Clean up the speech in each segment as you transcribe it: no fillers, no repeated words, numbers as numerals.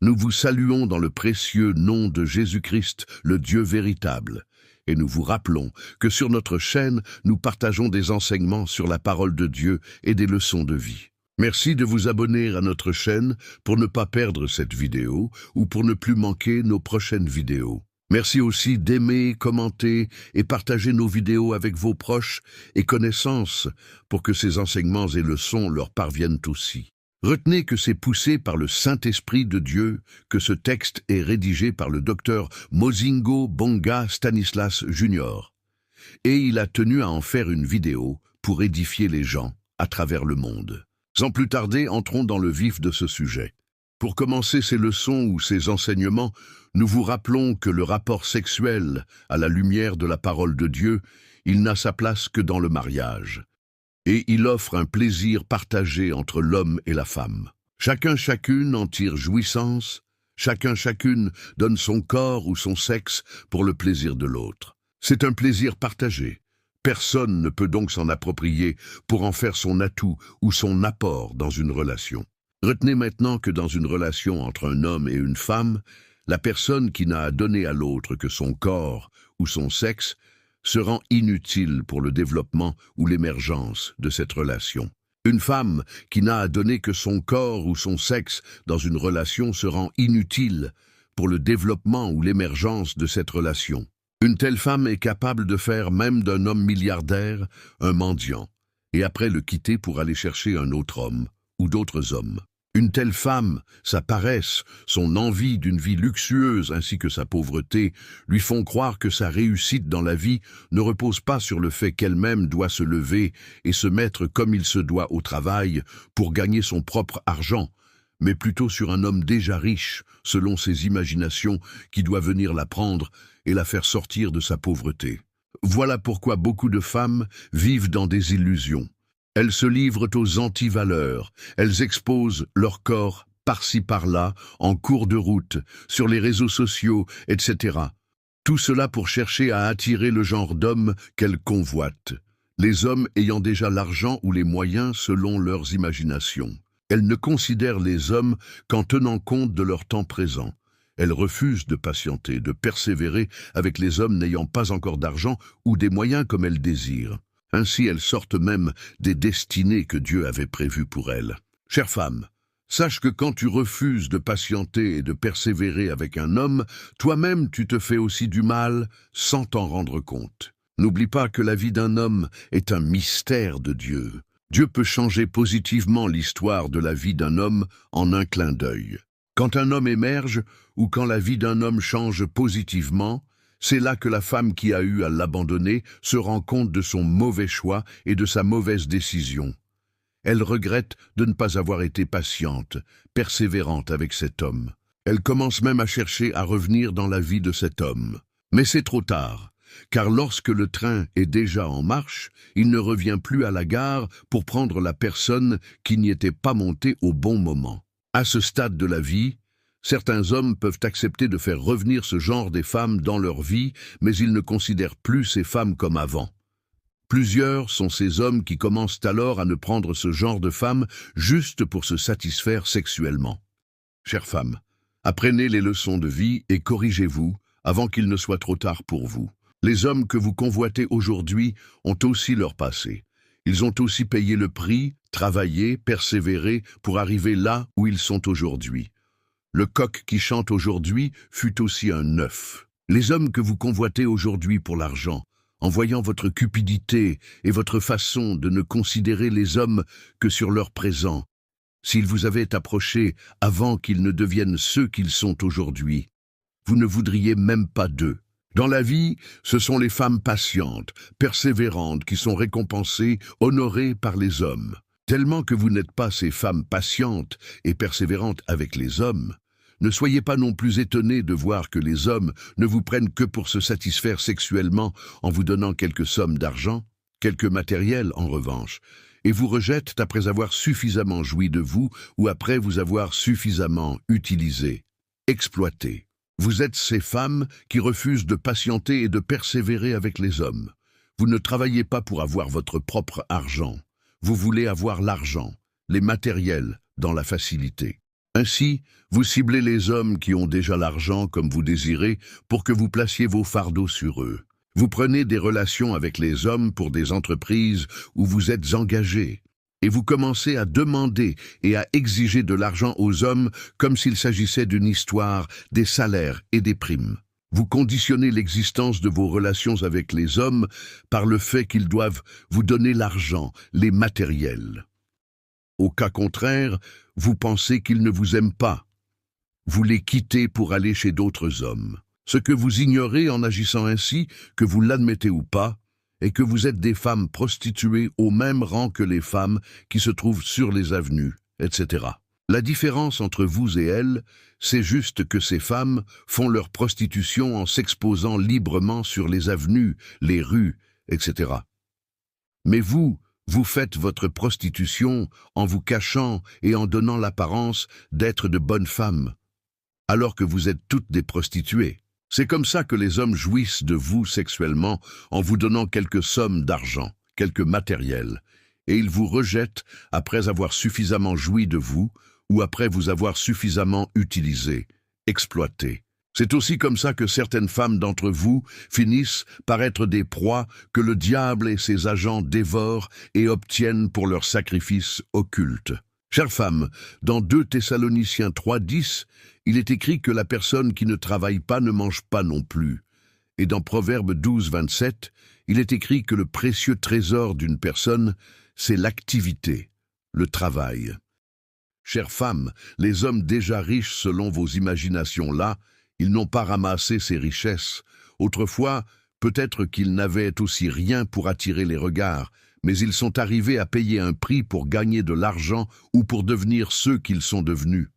Nous vous saluons dans le précieux nom de Jésus-Christ, le Dieu véritable, et nous vous rappelons que sur notre chaîne, nous partageons des enseignements sur la parole de Dieu et des leçons de vie. Merci de vous abonner à notre chaîne pour ne pas perdre cette vidéo ou pour ne plus manquer nos prochaines vidéos. Merci aussi d'aimer, commenter et partager nos vidéos avec vos proches et connaissances pour que ces enseignements et leçons leur parviennent aussi. Retenez que c'est poussé par le Saint-Esprit de Dieu que ce texte est rédigé par le docteur Mozingo Bonga Stanislas Jr. Et il a tenu à en faire une vidéo pour édifier les gens à travers le monde. Sans plus tarder, entrons dans le vif de ce sujet. Pour commencer ces leçons ou ces enseignements, nous vous rappelons que le rapport sexuel, à la lumière de la parole de Dieu, il n'a sa place que dans le mariage. Et il offre un plaisir partagé entre l'homme et la femme. Chacun chacune en tire jouissance, chacun chacune donne son corps ou son sexe pour le plaisir de l'autre. C'est un plaisir partagé. Personne ne peut donc s'en approprier pour en faire son atout ou son apport dans une relation. Retenez maintenant que dans une relation entre un homme et une femme, la personne qui n'a à donner à l'autre que son corps ou son sexe se rend inutile pour le développement ou l'émergence de cette relation. Une femme qui n'a à donner que son corps ou son sexe dans une relation se rend inutile pour le développement ou l'émergence de cette relation. Une telle femme est capable de faire même d'un homme milliardaire un mendiant, et après le quitter pour aller chercher un autre homme ou d'autres hommes. Une telle femme, sa paresse, son envie d'une vie luxueuse ainsi que sa pauvreté lui font croire que sa réussite dans la vie ne repose pas sur le fait qu'elle-même doit se lever et se mettre comme il se doit au travail pour gagner son propre argent, mais plutôt sur un homme déjà riche, selon ses imaginations, qui doit venir la prendre et la faire sortir de sa pauvreté. Voilà pourquoi beaucoup de femmes vivent dans des illusions. Elles se livrent aux antivaleurs, elles exposent leur corps par-ci par-là, en cours de route, sur les réseaux sociaux, etc. Tout cela pour chercher à attirer le genre d'hommes qu'elles convoitent, les hommes ayant déjà l'argent ou les moyens selon leurs imaginations. Elles ne considèrent les hommes qu'en tenant compte de leur temps présent. Elles refusent de patienter, de persévérer avec les hommes n'ayant pas encore d'argent ou des moyens comme elles désirent. Ainsi, elles sortent même des destinées que Dieu avait prévues pour elles. Chère femme, sache que quand tu refuses de patienter et de persévérer avec un homme, toi-même tu te fais aussi du mal sans t'en rendre compte. N'oublie pas que la vie d'un homme est un mystère de Dieu. Dieu peut changer positivement l'histoire de la vie d'un homme en un clin d'œil. Quand un homme émerge ou quand la vie d'un homme change positivement, c'est là que la femme qui a eu à l'abandonner se rend compte de son mauvais choix et de sa mauvaise décision. Elle regrette de ne pas avoir été patiente, persévérante avec cet homme. Elle commence même à chercher à revenir dans la vie de cet homme. Mais c'est trop tard, car lorsque le train est déjà en marche, il ne revient plus à la gare pour prendre la personne qui n'y était pas montée au bon moment. À ce stade de la vie, certains hommes peuvent accepter de faire revenir ce genre des femmes dans leur vie, mais ils ne considèrent plus ces femmes comme avant. Plusieurs sont ces hommes qui commencent alors à ne prendre ce genre de femmes juste pour se satisfaire sexuellement. Chère femme, apprenez les leçons de vie et corrigez-vous avant qu'il ne soit trop tard pour vous. Les hommes que vous convoitez aujourd'hui ont aussi leur passé. Ils ont aussi payé le prix, travaillé, persévéré pour arriver là où ils sont aujourd'hui. Le coq qui chante aujourd'hui fut aussi un œuf. Les hommes que vous convoitez aujourd'hui pour l'argent, en voyant votre cupidité et votre façon de ne considérer les hommes que sur leur présent, s'ils vous avaient approché avant qu'ils ne deviennent ceux qu'ils sont aujourd'hui, vous ne voudriez même pas d'eux. Dans la vie, ce sont les femmes patientes, persévérantes qui sont récompensées, honorées par les hommes. Tellement que vous n'êtes pas ces femmes patientes et persévérantes avec les hommes, ne soyez pas non plus étonnés de voir que les hommes ne vous prennent que pour se satisfaire sexuellement en vous donnant quelques sommes d'argent, quelques matériels en revanche, et vous rejettent après avoir suffisamment joui de vous ou après vous avoir suffisamment utilisé, exploité. Vous êtes ces femmes qui refusent de patienter et de persévérer avec les hommes. Vous ne travaillez pas pour avoir votre propre argent. Vous voulez avoir l'argent, les matériels, dans la facilité. Ainsi, vous ciblez les hommes qui ont déjà l'argent comme vous désirez pour que vous placiez vos fardeaux sur eux. Vous prenez des relations avec les hommes pour des entreprises où vous êtes engagés. Et vous commencez à demander et à exiger de l'argent aux hommes comme s'il s'agissait d'une histoire, des salaires et des primes. Vous conditionnez l'existence de vos relations avec les hommes par le fait qu'ils doivent vous donner l'argent, les matériels. Au cas contraire, vous pensez qu'ils ne vous aiment pas. Vous les quittez pour aller chez d'autres hommes. Ce que vous ignorez en agissant ainsi, que vous l'admettez ou pas, est que vous êtes des femmes prostituées au même rang que les femmes qui se trouvent sur les avenues, etc. La différence entre vous et elles, c'est juste que ces femmes font leur prostitution en s'exposant librement sur les avenues, les rues, etc. Mais vous faites votre prostitution en vous cachant et en donnant l'apparence d'être de bonnes femmes, alors que vous êtes toutes des prostituées. C'est comme ça que les hommes jouissent de vous sexuellement en vous donnant quelques sommes d'argent, quelques matériels, et ils vous rejettent après avoir suffisamment joui de vous ou après vous avoir suffisamment utilisé, exploité. C'est aussi comme ça que certaines femmes d'entre vous finissent par être des proies que le diable et ses agents dévorent et obtiennent pour leurs sacrifices occultes. Chères femmes, dans 2 Thessaloniciens 3:10, il est écrit que la personne qui ne travaille pas ne mange pas non plus. Et dans Proverbe 12:27, il est écrit que le précieux trésor d'une personne, c'est l'activité, le travail. Chères femmes, les hommes déjà riches selon vos imaginations là, ils n'ont pas ramassé ces richesses. Autrefois, peut-être qu'ils n'avaient aussi rien pour attirer les regards, mais ils sont arrivés à payer un prix pour gagner de l'argent ou pour devenir ceux qu'ils sont devenus.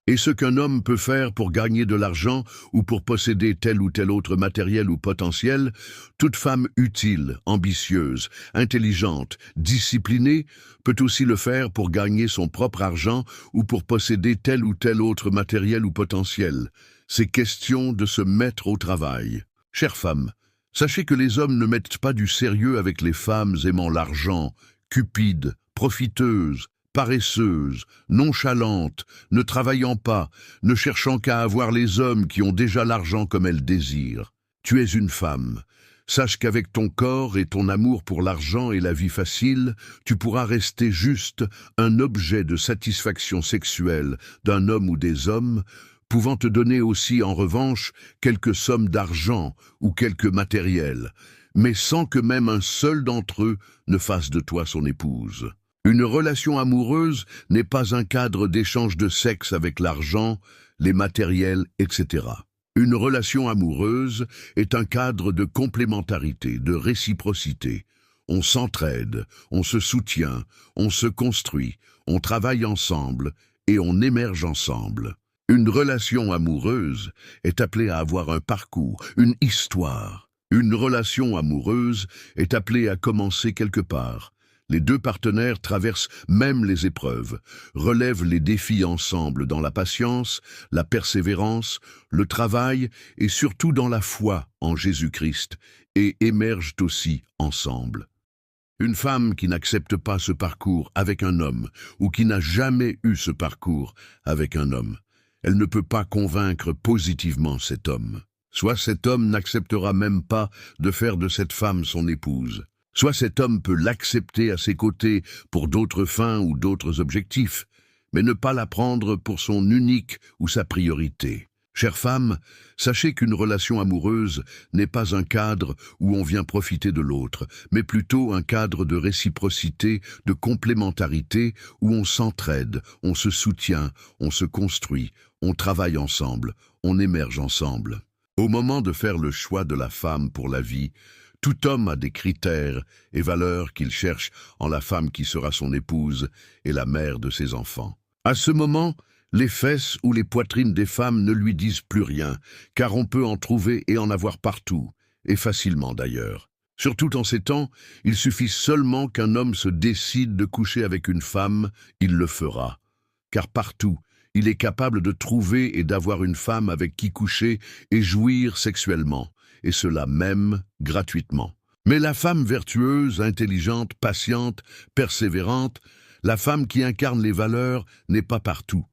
Et ce qu'un homme peut faire pour gagner de l'argent ou pour posséder tel ou tel autre matériel ou potentiel, toute femme utile, ambitieuse, intelligente, disciplinée peut aussi le faire pour gagner son propre argent ou pour posséder tel ou tel autre matériel ou potentiel. C'est question de se mettre au travail. Chères femmes, sachez que les hommes ne mettent pas du sérieux avec les femmes aimant l'argent, cupides, profiteuses, paresseuses, nonchalantes, ne travaillant pas, ne cherchant qu'à avoir les hommes qui ont déjà l'argent comme elles désirent. Tu es une femme. Sache qu'avec ton corps et ton amour pour l'argent et la vie facile, tu pourras rester juste un objet de satisfaction sexuelle d'un homme ou des hommes, pouvant te donner aussi en revanche quelques sommes d'argent ou quelques matériels, mais sans que même un seul d'entre eux ne fasse de toi son épouse. Une relation amoureuse n'est pas un cadre d'échange de sexe avec l'argent, les matériels, etc. Une relation amoureuse est un cadre de complémentarité, de réciprocité. On s'entraide, on se soutient, on se construit, on travaille ensemble et on émerge ensemble. Une relation amoureuse est appelée à avoir un parcours, une histoire. Une relation amoureuse est appelée à commencer quelque part. Les 2 partenaires traversent même les épreuves, relèvent les défis ensemble dans la patience, la persévérance, le travail et surtout dans la foi en Jésus-Christ et émergent aussi ensemble. Une femme qui n'accepte pas ce parcours avec un homme ou qui n'a jamais eu ce parcours avec un homme, elle ne peut pas convaincre positivement cet homme. Soit cet homme n'acceptera même pas de faire de cette femme son épouse. Soit cet homme peut l'accepter à ses côtés pour d'autres fins ou d'autres objectifs, mais ne pas la prendre pour son unique ou sa priorité. Chère femme, sachez qu'une relation amoureuse n'est pas un cadre où on vient profiter de l'autre, mais plutôt un cadre de réciprocité, de complémentarité, où on s'entraide, on se soutient, on se construit, on travaille ensemble, on émerge ensemble. Au moment de faire le choix de la femme pour la vie, tout homme a des critères et valeurs qu'il cherche en la femme qui sera son épouse et la mère de ses enfants. À ce moment, les fesses ou les poitrines des femmes ne lui disent plus rien, car on peut en trouver et en avoir partout, et facilement d'ailleurs. Surtout en ces temps, il suffit seulement qu'un homme se décide de coucher avec une femme, il le fera. Car partout, il est capable de trouver et d'avoir une femme avec qui coucher et jouir sexuellement, et cela même gratuitement. Mais la femme vertueuse, intelligente, patiente, persévérante, la femme qui incarne les valeurs n'est pas partout.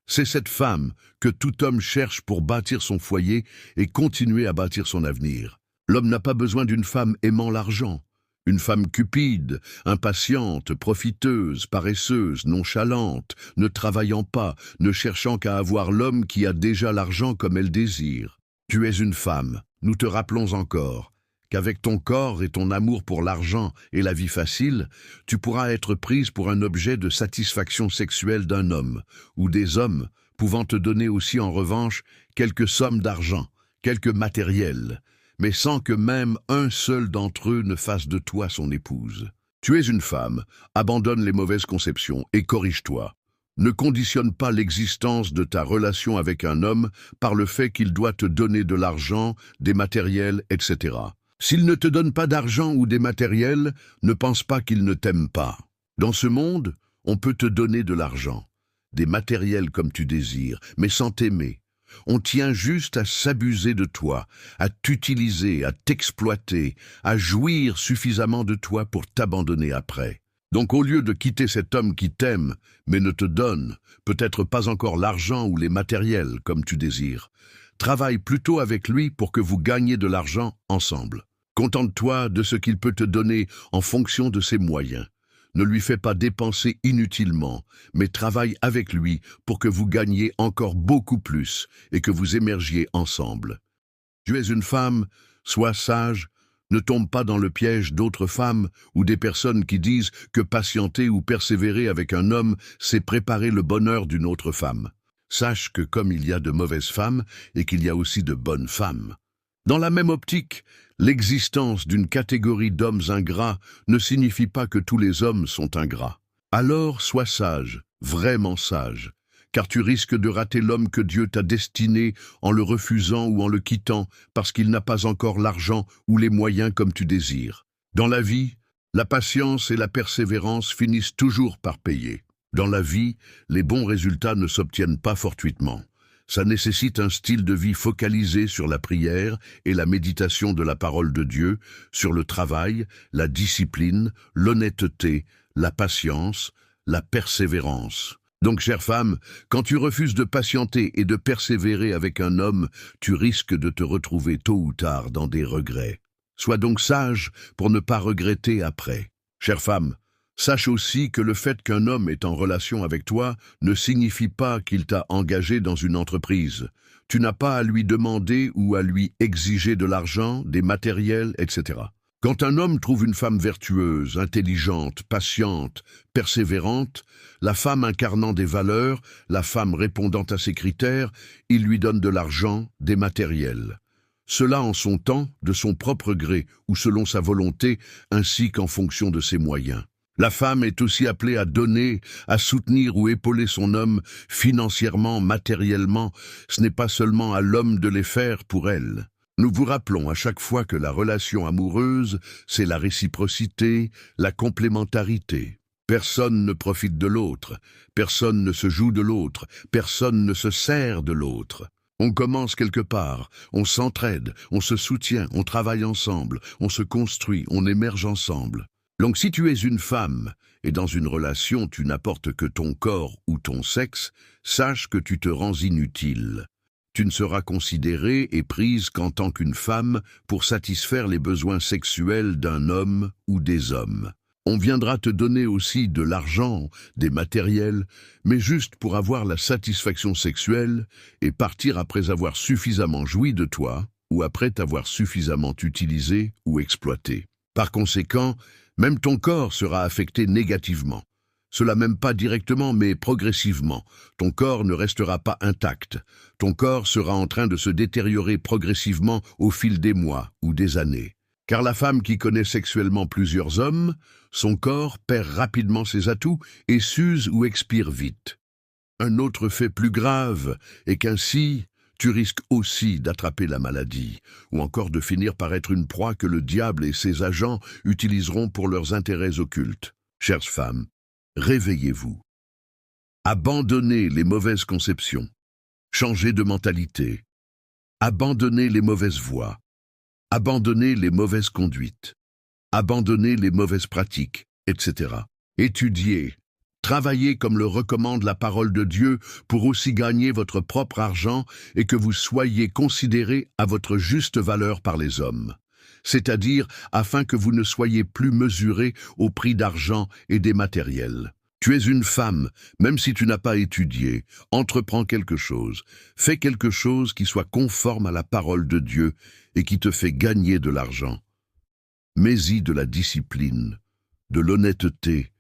C'est cette femme que tout homme cherche pour bâtir son foyer et continuer à bâtir son avenir. L'homme n'a pas besoin d'une femme aimant l'argent. Une femme cupide, impatiente, profiteuse, paresseuse, nonchalante, ne travaillant pas, ne cherchant qu'à avoir l'homme qui a déjà l'argent comme elle désire. Tu es une femme, nous te rappelons encore, qu'avec ton corps et ton amour pour l'argent et la vie facile, tu pourras être prise pour un objet de satisfaction sexuelle d'un homme, ou des hommes pouvant te donner aussi en revanche quelques sommes d'argent, quelques matériels, mais sans que même un seul d'entre eux ne fasse de toi son épouse. Tu es une femme, abandonne les mauvaises conceptions et corrige-toi. Ne conditionne pas l'existence de ta relation avec un homme par le fait qu'il doit te donner de l'argent, des matériels, etc. S'il ne te donne pas d'argent ou des matériels, ne pense pas qu'il ne t'aime pas. Dans ce monde, on peut te donner de l'argent, des matériels comme tu désires, mais sans t'aimer. On tient juste à s'abuser de toi, à t'utiliser, à t'exploiter, à jouir suffisamment de toi pour t'abandonner après. Donc au lieu de quitter cet homme qui t'aime, mais ne te donne, peut-être pas encore l'argent ou les matériels comme tu désires, travaille plutôt avec lui pour que vous gagniez de l'argent ensemble. Contente-toi de ce qu'il peut te donner en fonction de ses moyens. Ne lui fais pas dépenser inutilement, mais travaille avec lui pour que vous gagniez encore beaucoup plus et que vous émergiez ensemble. Tu es une femme, sois sage, ne tombe pas dans le piège d'autres femmes ou des personnes qui disent que patienter ou persévérer avec un homme, c'est préparer le bonheur d'une autre femme. Sache que comme il y a de mauvaises femmes et qu'il y a aussi de bonnes femmes. Dans la même optique, l'existence d'une catégorie d'hommes ingrats ne signifie pas que tous les hommes sont ingrats. Alors sois sage, vraiment sage, car tu risques de rater l'homme que Dieu t'a destiné en le refusant ou en le quittant parce qu'il n'a pas encore l'argent ou les moyens comme tu désires. Dans la vie, la patience et la persévérance finissent toujours par payer. Dans la vie, les bons résultats ne s'obtiennent pas fortuitement. Ça nécessite un style de vie focalisé sur la prière et la méditation de la parole de Dieu, sur le travail, la discipline, l'honnêteté, la patience, la persévérance. Donc, chère femme, quand tu refuses de patienter et de persévérer avec un homme, tu risques de te retrouver tôt ou tard dans des regrets. Sois donc sage pour ne pas regretter après. Chère femme, sache aussi que le fait qu'un homme est en relation avec toi ne signifie pas qu'il t'a engagé dans une entreprise. Tu n'as pas à lui demander ou à lui exiger de l'argent, des matériels, etc. Quand un homme trouve une femme vertueuse, intelligente, patiente, persévérante, la femme incarnant des valeurs, la femme répondant à ses critères, il lui donne de l'argent, des matériels. Cela en son temps, de son propre gré ou selon sa volonté, ainsi qu'en fonction de ses moyens. La femme est aussi appelée à donner, à soutenir ou épauler son homme financièrement, matériellement. Ce n'est pas seulement à l'homme de les faire pour elle. Nous vous rappelons à chaque fois que la relation amoureuse, c'est la réciprocité, la complémentarité. Personne ne profite de l'autre, personne ne se joue de l'autre, personne ne se sert de l'autre. On commence quelque part, on s'entraide, on se soutient, on travaille ensemble, on se construit, on émerge ensemble. Donc si tu es une femme et dans une relation tu n'apportes que ton corps ou ton sexe, sache que tu te rends inutile. Tu ne seras considérée et prise qu'en tant qu'une femme pour satisfaire les besoins sexuels d'un homme ou des hommes. On viendra te donner aussi de l'argent, des matériels, mais juste pour avoir la satisfaction sexuelle et partir après avoir suffisamment joui de toi ou après t'avoir suffisamment utilisé ou exploité. Par conséquent, même ton corps sera affecté négativement. Cela même pas directement, mais progressivement. Ton corps ne restera pas intact. Ton corps sera en train de se détériorer progressivement au fil des mois ou des années. Car la femme qui connaît sexuellement plusieurs hommes, son corps perd rapidement ses atouts et s'use ou expire vite. Un autre fait plus grave est qu'ainsi, tu risques aussi d'attraper la maladie, ou encore de finir par être une proie que le diable et ses agents utiliseront pour leurs intérêts occultes. Chères femmes, réveillez-vous. Abandonnez les mauvaises conceptions. Changez de mentalité. Abandonnez les mauvaises voies. Abandonnez les mauvaises conduites. Abandonnez les mauvaises pratiques, etc. Étudiez, Travaillez comme le recommande la parole de Dieu pour aussi gagner votre propre argent et que vous soyez considérés à votre juste valeur par les hommes. C'est-à-dire afin que vous ne soyez plus mesurés au prix d'argent et des matériels. Tu es une femme, même si tu n'as pas étudié, entreprends quelque chose, fais quelque chose qui soit conforme à la parole de Dieu et qui te fait gagner de l'argent. Mets-y de la discipline, de l'honnêteté,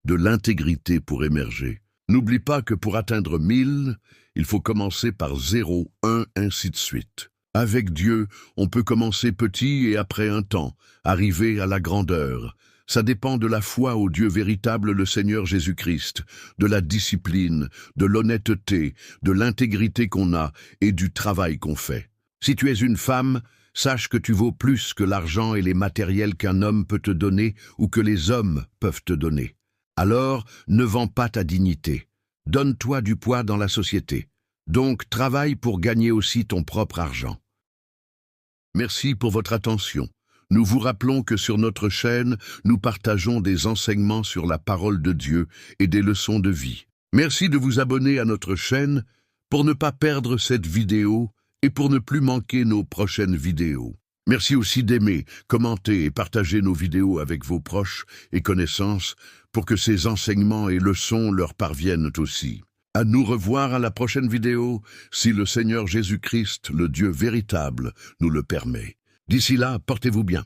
de l'intégrité pour émerger. N'oublie pas que pour atteindre 1000, il faut commencer par 0, 1, ainsi de suite. Avec Dieu, on peut commencer petit et après un temps, arriver à la grandeur. Ça dépend de la foi au Dieu véritable, le Seigneur Jésus-Christ, de la discipline, de l'honnêteté, de l'intégrité qu'on a et du travail qu'on fait. Si tu es une femme, sache que tu vaux plus que l'argent et les matériels qu'un homme peut te donner ou que les hommes peuvent te donner. Alors, ne vends pas ta dignité. Donne-toi du poids dans la société. Donc, travaille pour gagner aussi ton propre argent. Merci pour votre attention. Nous vous rappelons que sur notre chaîne, nous partageons des enseignements sur la parole de Dieu et des leçons de vie. Merci de vous abonner à notre chaîne pour ne pas perdre cette vidéo et pour ne plus manquer nos prochaines vidéos. Merci aussi d'aimer, commenter et partager nos vidéos avec vos proches et connaissances pour que ces enseignements et leçons leur parviennent aussi. À nous revoir à la prochaine vidéo, si le Seigneur Jésus-Christ, le Dieu véritable, nous le permet. D'ici là, portez-vous bien.